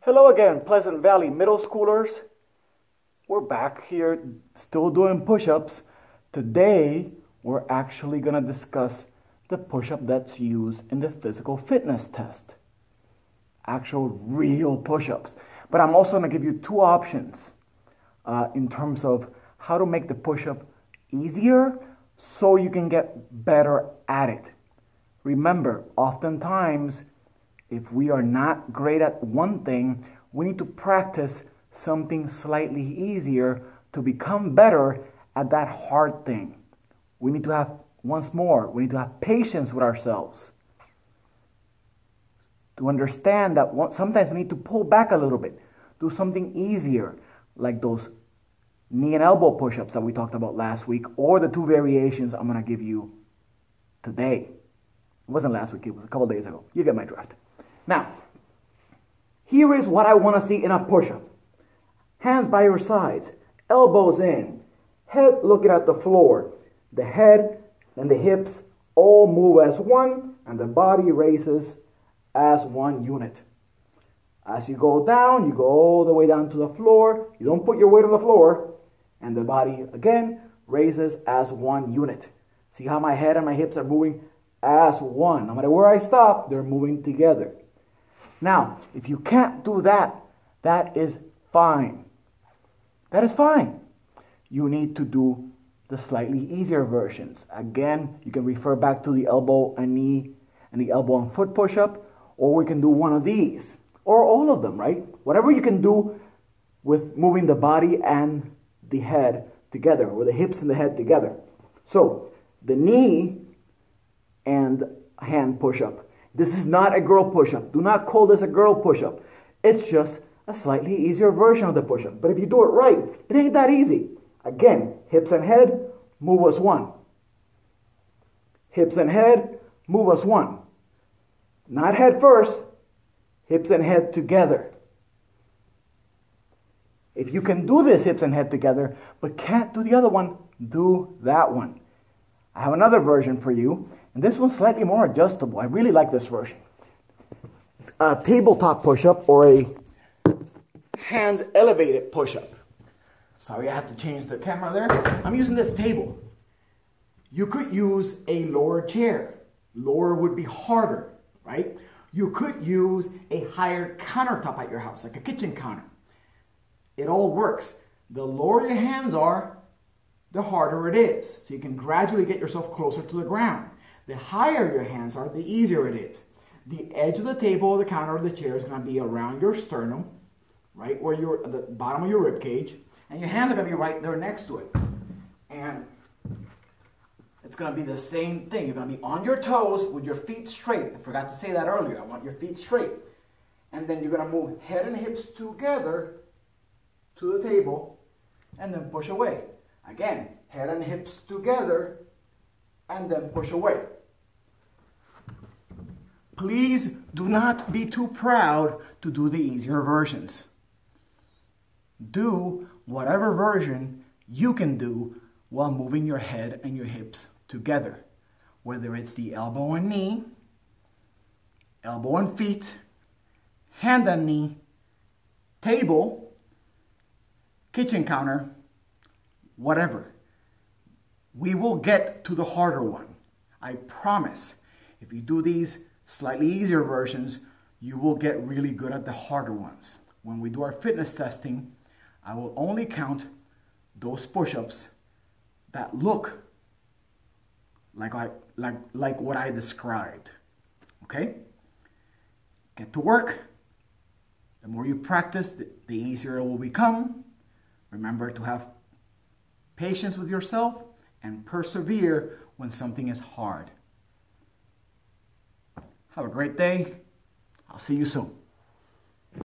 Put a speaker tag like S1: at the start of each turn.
S1: Hello again, Pleasant Valley middle schoolers. We're back here still doing push-ups. Today, we're actually going to discuss the push-up that's used in the physical fitness test. Actual real push-ups. But I'm also going to give you two options in terms of how to make the push-up easier so you can get better at it. Remember, oftentimes, if we are not great at one thing, we need to practice something slightly easier to become better at that hard thing. We need to have, once more, we need to have patience with ourselves. To understand that sometimes we need to pull back a little bit, do something easier, like those knee and elbow push-ups that we talked about last week, or the two variations I'm going to give you today. It wasn't last week, it was a couple days ago. You get my drift. Now, here is what I want to see in a push-up. Hands by your sides, elbows in, head looking at the floor. The head and the hips all move as one, and the body raises as one unit. As you go down, you go all the way down to the floor. You don't put your weight on the floor, and the body, again, raises as one unit. See how my head and my hips are moving as one. No matter where I stop, they're moving together. Now, if you can't do that, that is fine. That is fine. You need to do the slightly easier versions. Again, you can refer back to the elbow and knee and the elbow and foot push-up, or we can do one of these, or all of them, right? Whatever you can do with moving the body and the head together, or the hips and the head together. So, the knee and hand push-up. This is not a girl push-up. Do not call this a girl push-up. It's just a slightly easier version of the push-up. But if you do it right, it ain't that easy. Again, hips and head, move as one. Hips and head, move as one. Not head first, hips and head together. If you can do this hips and head together, but can't do the other one, do that one. I have another version for you. And this one's slightly more adjustable. I really like this version. It's a tabletop push-up or a hands elevated push-up. Sorry, I have to change the camera there. I'm using this table. You could use a lower chair. Lower would be harder, right? You could use a higher countertop at your house, like a kitchen counter. It all works. The lower your hands are, the harder it is. So you can gradually get yourself closer to the ground. The higher your hands are, the easier it is. The edge of the table, the counter, or the chair is going to be around your sternum, right where you're at the bottom of your rib cage, and your hands are going to be right there next to it. And it's going to be the same thing. You're going to be on your toes with your feet straight. I forgot to say that earlier. I want your feet straight. And then you're going to move head and hips together to the table, and then push away. Again, head and hips together, and then push away. Please do not be too proud to do the easier versions. Do whatever version you can do while moving your head and your hips together. Whether it's the elbow and knee, elbow and feet, hand and knee, table, kitchen counter, whatever. We will get to the harder one. I promise. If you do these slightly easier versions, you will get really good at the harder ones. When we do our fitness testing, I will only count those push-ups that look like what I described. Okay? Get to work. The more you practice, the easier it will become. Remember to have patience with yourself and persevere when something is hard. Have a great day. I'll see you soon.